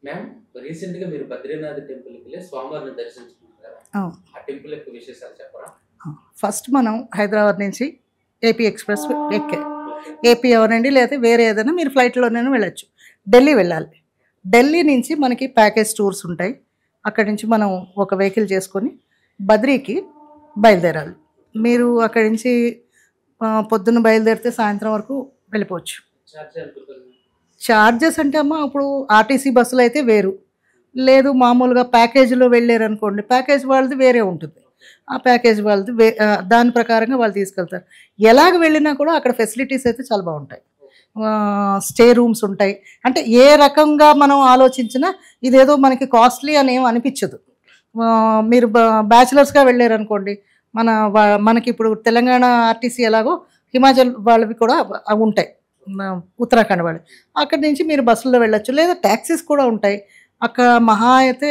Ma'am, రీసెంట్‌గా మీరు బద్రీనాథ్ టెంపుల్‌కెళ్ళి స్వామివారిని దర్శించుకున్నారు కదా! అవును. ఆ టెంపుల్ యొక్క విశేషాలు చెప్పరా? ఫస్ట్ మనం హైదరాబాద్ నుంచి ఏపీ ఎక్స్‌ప్రెస్ ఎక్కా. ఓకే. ఏపీ అవ్వనండి లేదా వేరే ఏదైనా మీరు ఫ్లైట్‌లోనైనా వెళ్ళొచ్చు. ఢిల్లీ వెళ్ళాలి. ఢిల్లీ నుంచి మనకి ప్యాకేజ్ టూర్స్ ఉంటాయి. అక్కడి నుంచి మనం ఒక వెహికల్ చేసుకొని బద్రీకి బయలుదేరాలి. మీరు అక్కడి నుంచి పొద్దున్న బయలుదేరితే సాయంత్రం వరకు వెళ్ళిపోవచ్చు. చార్జ్ ఎంత ఉంటుంది? చార్జెస్ అంటే అమ్మ ఇప్పుడు ఆర్టీసీ బస్సులయితే వేరు. లేదు మామూలుగా ప్యాకేజీలో వెళ్ళారనుకోండి, ప్యాకేజ్ వాళ్ళది వేరే ఉంటుంది. ఆ ప్యాకేజ్ వాళ్ళది దాని ప్రకారంగా వాళ్ళు తీసుకెళ్తారు. ఎలాగ వెళ్ళినా కూడా అక్కడ ఫెసిలిటీస్ అయితే చాలా బావుంటాయి. స్టే రూమ్స్ ఉంటాయి. అంటే ఏ రకంగా మనం ఆలోచించినా ఇదేదో మనకి కాస్ట్‌లీ అని ఏమి అనిపించదు. మీరు బ్యాచిలర్స్‌గా వెళ్ళారనుకోండి, మనకిప్పుడు తెలంగాణ ఆర్టీసీ ఎలాగో హిమాచల్ వాళ్ళవి కూడా ఉంటాయి. ఉత్తరాఖండ్ వాళ్ళవి. అక్కడి నుంచి మీరు బస్సుల్లో వెళ్ళొచ్చు. లేదా టాక్సీస్ కూడా ఉంటాయి. అక్కడ మహా అయితే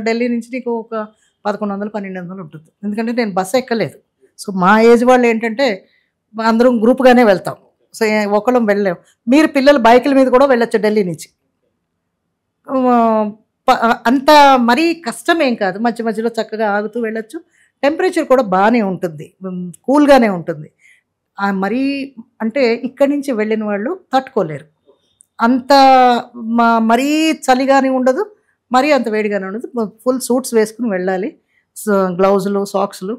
ఢిల్లీ నుంచి నీకు ఒక 1100, 1200 ఉంటుంది. ఎందుకంటే నేను బస్ ఎక్కలేదు. సో, మా ఏజ్ వాళ్ళేంటంటే అందరం గ్రూప్‌గానే వెళ్తాం. సో, ఒకళ్ళం వెళ్ళలేం. మీరు పిల్లలు బైకుల మీద కూడా వెళ్ళొచ్చు ఢిల్లీ నుంచి. ఆహ్, అంత మరీ కష్టమేం కాదు. మధ్య మధ్యలో చక్కగా ఆగుతూ వెళ్ళొచ్చు. టెంపరేచర్ కూడా బానే ఉంటుంది. కూల్‌గానే ఉంటుంది. మరీ అంటే ఇక్కడి నుంచి వెళ్ళిన వాళ్ళు తట్టుకోలేరు. అంత మరీ చలిగాని ఉండదు. మరీ అంత వేడిగాని ఉండదు. ఫుల్ సూట్స్ వేసుకొని వెళ్ళాలి. గ్లౌజులు, సాక్స్‌లు,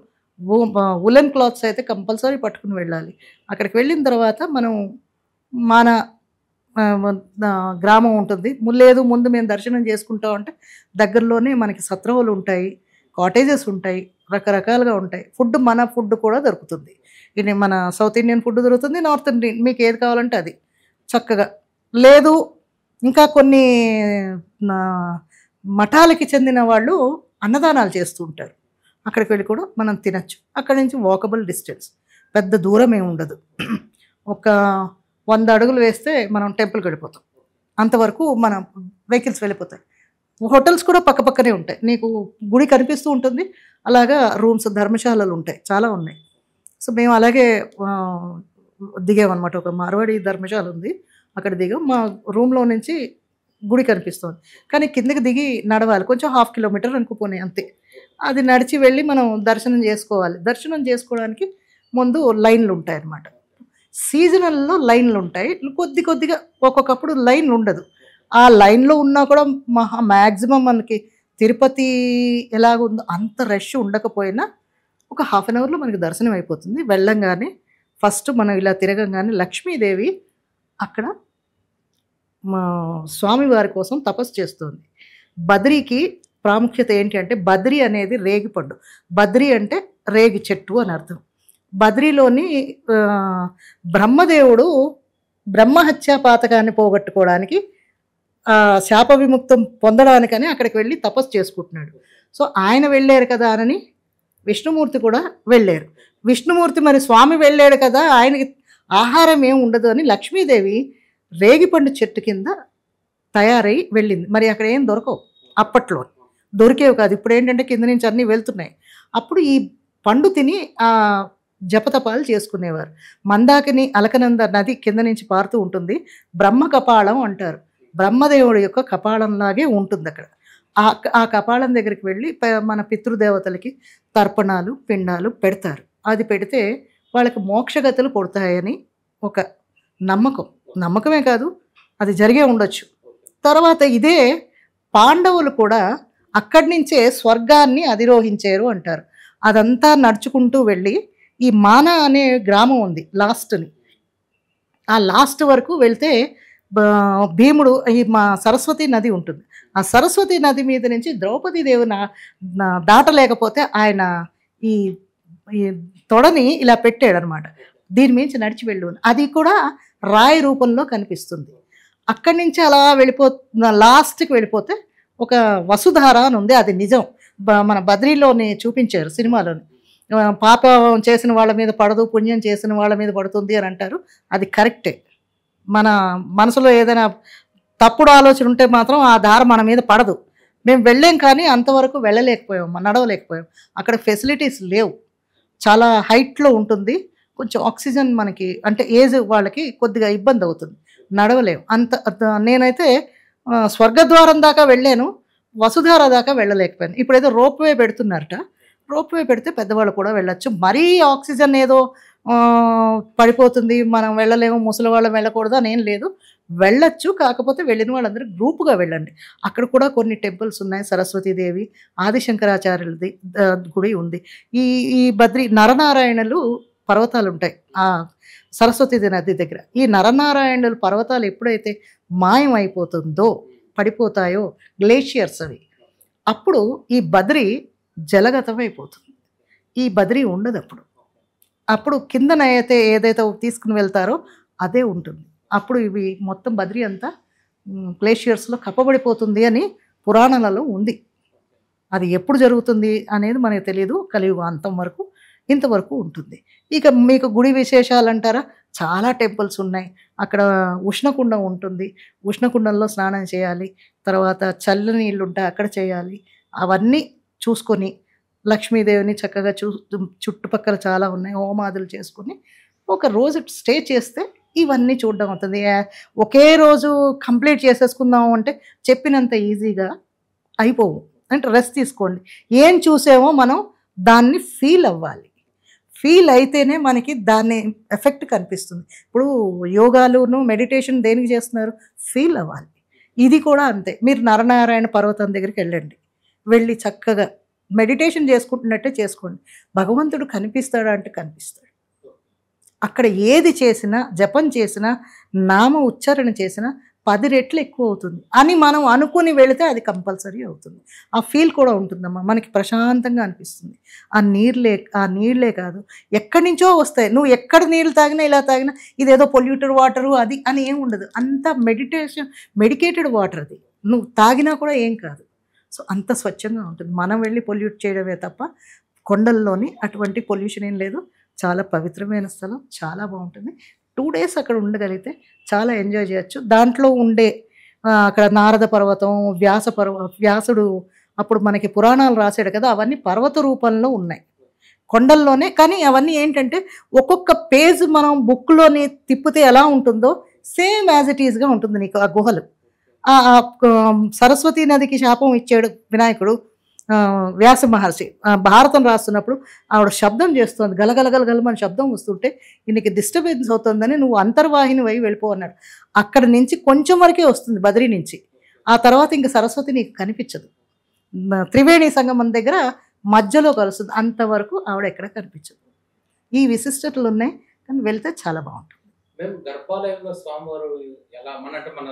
వులెన్ క్లాత్స్ అయితే కంపల్సరీ పట్టుకొని వెళ్ళాలి. అక్కడికి వెళ్ళిన తర్వాత మనం మన గ్రామం ఉంటుంది. లేదు ముందు మేము దర్శనం చేసుకుంటాం అంటే దగ్గరలోనే మనకి సత్రవులు ఉంటాయి. కాటేజెస్ ఉంటాయి. రకరకాలుగా ఉంటాయి. మన ఫుడ్ కూడా దొరుకుతుంది. ఇది మన సౌత్ ఇండియన్ ఫుడ్ దొరుకుతుంది. నార్త్ ఇండియన్ మీకు ఏది కావాలంటే అది. చక్కగా. లేదు ఇంకా కొన్ని నా మఠాలకి చెందిన వాళ్ళు అన్నదానాలు చేస్తూ ఉంటారు. అక్కడికి వెళ్ళి కూడా మనం తినొచ్చు. అక్కడి నుంచి వాకబుల్ డిస్టెన్స్. పెద్ద దూరం ఏమి ఉండదు. ఒక 100 అడుగులు వేస్తే మనం టెంపుల్‌కి వెళ్ళిపోతాం. అంతవరకు మన వెహికల్స్ వెళ్ళిపోతాయి. హోటల్స్ కూడా పక్కపక్కనే ఉంటాయి. నీకు గుడి కనిపిస్తూ ఉంటుంది. అలాగా రూమ్స్, ధర్మశాలలు ఉంటాయి. చాలా ఉన్నాయి. సో, మేము అలాగే దిగామనమాట. ఒక మార్వాడి ధర్మశాల ఉంది. అక్కడ దిగాం. మా రూమ్‌లో నుంచి గుడి కనిపిస్తోంది. కానీ కిందకి దిగి నడవాలి. కొంచెం హాఫ్ కిలోమీటర్ అనుకో పోనీ అంతే. అది నడిచి వెళ్ళి మనం దర్శనం చేసుకోవాలి. దర్శనం చేసుకోవడానికి ముందు లైన్‌లుంటాయన్నమాట. సీజనల్‌లో లైన్‌లుంటాయి. కొద్దిగా ఒక్కొక్కప్పుడు లైన్‌లుండదు. ఆ లైన్‌లో ఉన్నా కూడా మాక్సిమం మనకి తిరుపతి ఎలాగుందో అంత రష్ ఉండకపోయినా ఒక హాఫ్ అన్ అవర్‌లో మనకి దర్శనం అయిపోతుంది. వెళ్ళంగానే ఫస్ట్ మనం ఇలా తిరగంగానే లక్ష్మీదేవి అక్కడ మా స్వామివారి కోసం తపస్సు చేస్తోంది. బద్రీకి ప్రాముఖ్యత ఏంటి అంటే బద్రి అనేది రేగిపండు. బద్రి అంటే రేగి చెట్టు అని అర్థం. బద్రీలోని బ్రహ్మదేవుడు బ్రహ్మహత్యా పాతకాన్ని పోగొట్టుకోవడానికి శాప విముక్తం పొందడానికని అక్కడికి వెళ్ళి తపస్సు చేసుకుంటున్నాడు. సో, ఆయన వెళ్ళారు కదా అని విష్ణుమూర్తి కూడా వెళ్ళారు. విష్ణుమూర్తి మరి స్వామి వెళ్ళాడు కదా! ఆయనకి ఆహారం ఏమి ఉండదు అని లక్ష్మీదేవి రేగిపండు చెట్టు కింద తయారై వెళ్ళింది. మరి అక్కడ ఏం దొరకవు అప్పట్లో. దొరికేవి కాదు. ఇప్పుడేంటంటే కింద నుంచి అన్నీ వెళ్తున్నాయి. అప్పుడు ఈ పండు తిని జపతపాలు చేసుకునేవారు. మందాకిని అలకనంద నది కింద నుంచి పారుతూ ఉంటుంది. బ్రహ్మ కపాలం అంటారు. బ్రహ్మదేవుడి యొక్క కపాలంలాగే ఉంటుందక్కడ. ఆ కపాలం దగ్గరికి వెళ్ళి మన పితృదేవతలకి తర్పణాలు, పిండాలు పెడతారు. అది పెడితే వాళ్ళకి మోక్షగతులు పుడతాయని ఒక నమ్మకం. నమ్మకమే కాదు, అది జరిగే ఉండొచ్చు. తర్వాత ఇదే పాండవులు కూడా అక్కడి నుంచే స్వర్గాన్ని అధిరోహించారు అంటారు. అదంతా నడుచుకుంటూ వెళ్ళి ఈ మాన అనే గ్రామం ఉంది లాస్ట్‌ని. ఆ లాస్ట్ వరకు వెళ్తే భీముడు మా సరస్వతి నది ఉంటుంది. ఆ సరస్వతి నది మీద నుంచి ద్రౌపదీదేవి దాటలేకపోతే ఆయన ఈ ఈ తొడని ఇలా పెట్టాడనమాట. దీని మించి నడిచి వెళ్ళు అని. అది కూడా రాయి రూపంలో కనిపిస్తుంది. అక్కడి నుంచి అలా లాస్ట్‌కి వెళ్ళిపోతే ఒక వసుధార అని ఉంది. అది నిజం. మన బద్రీలోని చూపించారు సినిమాలోని. పాపం చేసిన వాళ్ళ మీద పడదు, పుణ్యం చేసిన వాళ్ళ మీద పడుతుంది అని అంటారు. అది కరెక్టే. మన మనసులో ఏదైనా తప్పుడు ఆలోచన ఉంటే మాత్రం ఆ దార మన మీద పడదు. మేము వెళ్ళాం కానీ అంతవరకు వెళ్ళలేకపోయాం. నడవలేకపోయాం. అక్కడ ఫెసిలిటీస్ లేవు. చాలా హైట్‌లో ఉంటుంది. కొంచెం ఆక్సిజన్ మనకి అంటే ఏజ్ వాళ్ళకి కొద్దిగా ఇబ్బందవుతుంది. నడవలేం. నేనైతే స్వర్గద్వారం దాకా వెళ్ళాను, వసుధార దాకా వెళ్ళలేకపోయాను. ఇప్పుడేదో రోప్‌వే పెడుతున్నారట. రోప్‌వే పెడితే పెద్దవాళ్ళు కూడా వెళ్ళొచ్చు. మరీ ఆక్సిజన్ ఏదో పడిపోతుంది, మనం వెళ్ళలేము, ముసలివాళ్ళం వెళ్ళకూడదు అనేం లేదు. వెళ్ళొచ్చు. కాకపోతే వెళ్ళిన వాళ్ళందరూ గ్రూప్‌గా వెళ్ళండి. అక్కడ కూడా కొన్ని టెంపుల్స్ ఉన్నాయి. సరస్వతీదేవి, ఆదిశంకరాచార్యులది గుడి ఉంది. ఈ ఈ నరనారాయణులు పర్వతాలుంటాయి సరస్వతీ నది దగ్గర. ఈ నరనారాయణుల పర్వతాలు ఎప్పుడైతే మాయమైపోతుందో, పడిపోతాయో, గ్లేషియర్స్ అవి, అప్పుడు ఈ బద్రి జలగతమైపోతుంది. ఈ బద్రి ఉండదు అప్పుడు. అప్పుడు కిందన ఏదైతే తీసుకుని వెళ్తారో అదే ఉంటుంది. అప్పుడు ఇవి మొత్తం బద్రి అంతా గ్లేషియర్స్లో కప్పబడిపోతుంది అని పురాణాలలో ఉంది. అది ఎప్పుడు జరుగుతుంది అనేది మనకు తెలియదు. కలియుగ అంతం వరకు ఇంతవరకు ఉంటుంది. ఇక మీకు గుడి విశేషాలు అంటారా, చాలా టెంపుల్స్ ఉన్నాయి. అక్కడ ఉష్ణకుండం ఉంటుంది. ఉష్ణకుండంలో స్నానం చేయాలి. తర్వాత చల్ల నీళ్ళు ఉంటాయి, అక్కడ చేయాలి. అవన్నీ చూసుకొని లక్ష్మీదేవిని చక్కగా చుట్టుపక్కల చాలా ఉన్నాయి, హోమాదులు చేసుకొని ఒక రోజు స్టే చేస్తే ఇవన్నీ చూడడం అవుతుంది. ఒకే రోజు కంప్లీట్ చేసేసుకుందాము అంటే చెప్పినంత ఈజీగా అయిపోవు. అంటే రెస్ట్ తీసుకోండి. ఏం చూసామో మనం దాన్ని ఫీల్ అవ్వాలి. ఫీల్ అయితేనే మనకి దాని ఎఫెక్ట్ కనిపిస్తుంది. ఇప్పుడు యోగాలును మెడిటేషన్ దేనికి చేస్తున్నారు, ఫీల్ అవ్వాలి. ఇది కూడా అంతే. మీరు నరనారాయణ పర్వతం దగ్గరికి వెళ్ళండి, వెళ్ళి చక్కగా మెడిటేషన్ చేసుకుంటున్నట్టే చేసుకోండి. భగవంతుడు కనిపిస్తాడా అంటే కనిపిస్తాడు. అక్కడ ఏది చేసినా, జపం చేసినా, నామ ఉచ్చారణ చేసినా 10 రెట్లు ఎక్కువ అవుతుంది అని మనం అనుకుని వెళితే అది కంపల్సరీ అవుతుంది. ఆ ఫీల్ కూడా ఉంటుందమ్మా, మనకి ప్రశాంతంగా అనిపిస్తుంది. ఆ నీళ్ళే కాదు, ఎక్కడి నుంచో వస్తాయి. నువ్వు ఎక్కడ నీళ్ళు తాగినా, ఇలా తాగినా ఇదేదో పొల్యూటెడ్ వాటరు అది అని ఏం ఉండదు. అంత మెడికేటెడ్ వాటర్ అది. నువ్వు తాగినా కూడా ఏం కాదు. సో అంత స్వచ్ఛంగా ఉంటుంది. మనం వెళ్ళి పొల్యూట్ చేయడమే తప్ప కొండల్లోని అటువంటి పొల్యూషన్ ఏం లేదు. చాలా పవిత్రమైన స్థలం, చాలా బాగుంటుంది. 2 days అక్కడ ఉండగలిగితే చాలా ఎంజాయ్ చేయొచ్చు. దాంట్లో ఉండే అక్కడ నారద పర్వతం, వ్యాసుడు అప్పుడు మనకి పురాణాలు రాశాడు కదా, అవన్నీ పర్వత రూపంలో ఉన్నాయి కొండల్లోనే. కానీ అవన్నీ ఏంటంటే ఒక్కొక్క పేజ్ మనం బుక్లోని తిప్పితే ఎలా ఉంటుందో సేమ్ యాజ్ ఇట్ ఈస్గా ఉంటుంది నీకు ఆ గుహలు. సరస్వతీ నదికి శాపం ఇచ్చాడు వినాయకుడు, వ్యాస మహర్షి భారతం రాస్తున్నప్పుడు ఆవిడ శబ్దం చేస్తుంది, గలగలగలగలమని శబ్దం వస్తుంటే ఈయనకి డిస్టర్బెన్స్ అవుతుందని నువ్వు అంతర్వాహిని వై వెళ్ళిపో అన్నాడు. అక్కడ నుంచి కొంచెం వరకే వస్తుంది బద్రీ నుంచి. ఆ తర్వాత ఇంక సరస్వతి నీకు కనిపించదు. త్రివేణి సంగమం దగ్గర మధ్యలో కలుస్తుంది, అంతవరకు ఆవిడ ఎక్కడ కనిపించదు. ఈ విశిష్టతలు ఉన్నాయి, కానీ వెళ్తే చాలా బాగుంటుంది. మేము గర్భాలయంలో స్వామివారు ఎలా మన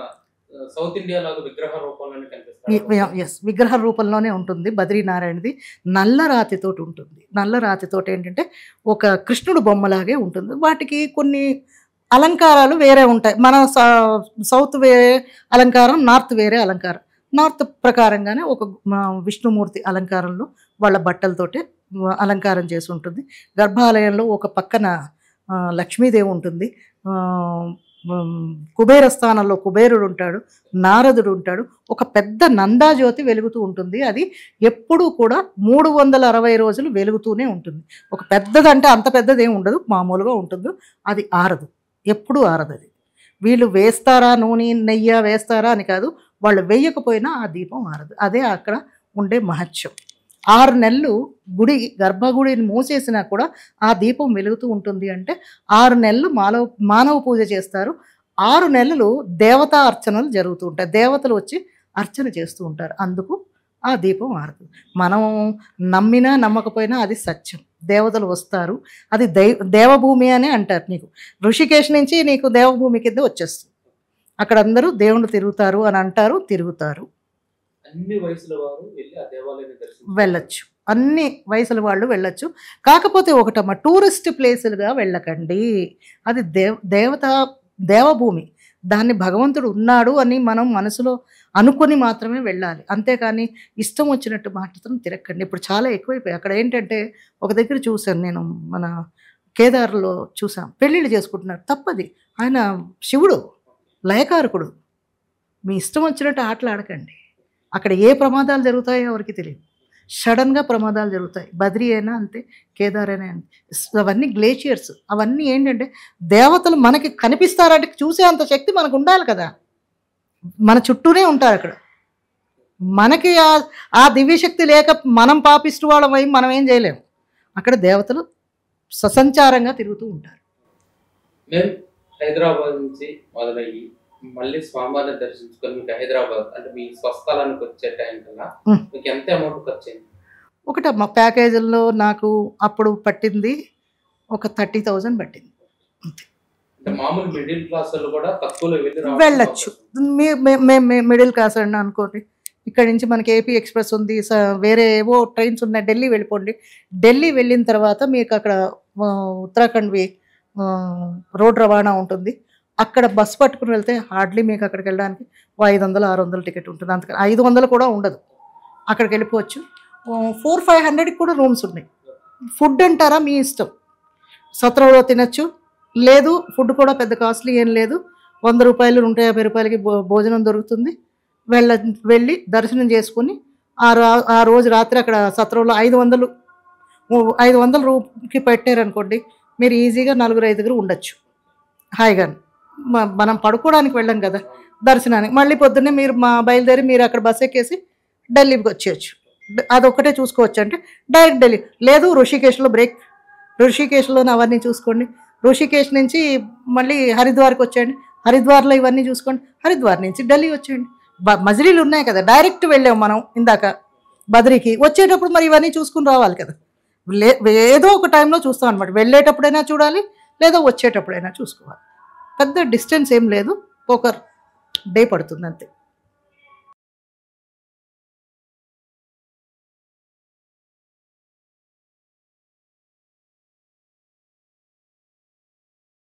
సౌత్ ఇండియాలో విగ్రహ రూపంలోనే కనిపిస్తారు. ఎస్, విగ్రహ రూపంలోనే ఉంటుంది. బద్రీనారాయణది నల్ల రాతితోటి ఉంటుంది. నల్ల రాతితోటి ఏంటంటే ఒక కృష్ణుడు బొమ్మలాగే ఉంటుంది. వాటికి కొన్ని అలంకారాలు వేరే ఉంటాయి. మన సౌత్ వేరే అలంకారం, నార్త్ వేరే అలంకారం. నార్త్ ప్రకారంగానే ఒక విష్ణుమూర్తి అలంకారంలో వాళ్ళ బట్టలతోటి అలంకారం చేసి ఉంటుంది. గర్భాలయంలో ఒక పక్కన లక్ష్మీదేవి ఉంటుంది. కుబేర స్థానంలో కుబేరుడు ఉంటాడు, నారదుడు ఉంటాడు. ఒక పెద్ద నందాజ్యోతి వెలుగుతూ ఉంటుంది. అది ఎప్పుడూ కూడా 360 రోజులు వెలుగుతూనే ఉంటుంది. ఒక పెద్దదంటే అంత పెద్దది ఏమి ఉండదు, మామూలుగా ఉంటుంది. అది ఆరదు, ఎప్పుడూ ఆరదు. అది వీళ్ళు వేస్తారా, నూనె నెయ్యి వేస్తారా అని కాదు, వాళ్ళు వేయకపోయినా ఆ దీపం ఆరదు. అదే అక్కడ ఉండే మహత్యం. 6 నెలలు గర్భగుడిని మూసేసినా కూడా ఆ దీపం వెలుగుతూ ఉంటుంది. అంటే 6 నెలలు మానవ పూజ చేస్తారు. 6 నెలలు దేవతా అర్చనలు జరుగుతూ ఉంటాయి. దేవతలు వచ్చి అర్చన చేస్తూ ఉంటారు. అందుకు ఆ దీపం ఆరదు. మనం నమ్మినా నమ్మకపోయినా అది సత్యం. దేవతలు వస్తారు. అది దేవభూమి అనే అంటారు. నీకు ఋషికేశ్ నుంచి నీకు దేవభూమి కింద వచ్చేస్తుంది. అక్కడ అందరూ దేవుళ్ళు తిరుగుతారు అని అంటారు, తిరుగుతారు. అన్ని వయసుల వారు వెళ్ళి ఆ దేవాలయాన్ని వెళ్ళొచ్చు. అన్ని వయసుల వాళ్ళు వెళ్ళొచ్చు. కాకపోతే ఒకటమ్మ, టూరిస్ట్ ప్లేసులుగా వెళ్ళకండి. అది దేవభూమి. దాన్ని భగవంతుడు ఉన్నాడు అని మనం మనసులో అనుకుని మాత్రమే వెళ్ళాలి. అంతేకాని ఇష్టం వచ్చినట్టు మాత్రం తిరగకండి. ఇప్పుడు చాలా ఎక్కువైపోయాయి. అక్కడ ఏంటంటే ఒక దగ్గర చూశాను నేను, మన కేదార్లో చూసాం, పెళ్ళిళ్ళు చేసుకుంటున్నారు. తప్పది. ఆయన శివుడు, లయకారకుడు. మీ ఇష్టం వచ్చినట్టు ఆటలు ఆడకండి. అక్కడ ఏ ప్రమాదాలు జరుగుతాయో ఎవరికి తెలియదు. సడన్గా ప్రమాదాలు జరుగుతాయి. బద్రీ అయినా అంతే, కేదార్ అయినా అంతే. అవన్నీ గ్లేషియర్స్. అవన్నీ ఏంటంటే దేవతలు మనకి కనిపిస్తారంటే చూసే అంత శక్తి మనకు ఉండాలి కదా. మన చుట్టూనే ఉంటారు అక్కడ. మనకి ఆ దివ్యశక్తి లేక మనం పాపిస్తూ వాళ్ళమై మనం ఏం చేయలేము. అక్కడ దేవతలు ససంచారంగా తిరుగుతూ ఉంటారు. మేము హైదరాబాద్ నుంచి మొదలయ్యి మళ్ళీ స్వామివారిని దర్శించుకొని మీకు హైదరాబాద్ అంటే మీ స్వస్థలానికి వచ్చే టైం కల్లా మీకు ఎంత అమౌంట్ ఖర్చు అయింది? ఒకటమ్మా ప్యాకేజీల్లో నాకు అప్పుడు పట్టింది ఒక 30,000 పట్టింది. అంటే మామూలు మిడిల్ క్లాస్ వాళ్ళు కూడా తక్కువలో వెళ్ళొచ్చు. మిడిల్ క్లాస్ అని అనుకోండి, ఇక్కడ నుంచి మనకి ఏపీ ఎక్స్ప్రెస్ ఉంది, వేరే ఏవో ట్రైన్స్ ఉన్నాయి, ఢిల్లీ వెళ్ళిపోండి. ఢిల్లీ వెళ్ళిన తర్వాత మీకు అక్కడ ఉత్తరాఖండ్వి రోడ్ రవాణా ఉంటుంది. అక్కడ బస్సు పట్టుకుని వెళ్తే హార్డ్లీ మీకు అక్కడికి వెళ్ళడానికి 500-600 టికెట్ ఉంటుంది. అందుకని 500 కూడా ఉండదు. అక్కడికి వెళ్ళిపోవచ్చు. 400-500 కూడా రూమ్స్ ఉన్నాయి. ఫుడ్ అంటారా మీ ఇష్టం, సత్రంలో తినచ్చు. లేదు ఫుడ్ కూడా పెద్ద కాస్ట్లీ ఏం లేదు, 100 రూపాయలు 150 రూపాయలకి భోజనం దొరుకుతుంది. వెళ్ళి దర్శనం చేసుకుని ఆ రోజు రాత్రి అక్కడ సత్రంలో 500 రూపాయలకి పెట్టారనుకోండి, మీరు ఈజీగా 4-5 ఉండొచ్చు హాయిగా. మనం పడుకోవడానికి వెళ్ళాం కదా దర్శనానికి, మళ్ళీ పొద్దున్నే మీరు బయలుదేరి మీరు అక్కడ బస్ ఎక్కేసి ఢిల్లీకి వచ్చేయచ్చు. అదొక్కటే చూసుకోవచ్చు. అంటే డైరెక్ట్ ఢిల్లీ. లేదు ఋషికేశ్లో బ్రేక్, ఋషికేశ్లోనే అవన్నీ చూసుకోండి. ఋషికేశ్ నుంచి మళ్ళీ హరిద్వార్కి వచ్చేయండి, హరిద్వార్లో ఇవన్నీ చూసుకోండి. హరిద్వార్ నుంచి ఢిల్లీ వచ్చేయండి. మజిలీలు ఉన్నాయి కదా, డైరెక్ట్ వెళ్ళాం మనం ఇందాక బద్రీకి. వచ్చేటప్పుడు మరి ఇవన్నీ చూసుకుని రావాలి కదా. ఏదో ఒక టైంలో చూస్తాం అనమాట. వెళ్ళేటప్పుడైనా చూడాలి, లేదా వచ్చేటప్పుడైనా చూసుకోవాలి. పెద్ద డిస్టెన్స్ ఏం లేదు, ఒక డే పడుతుంది అంతే.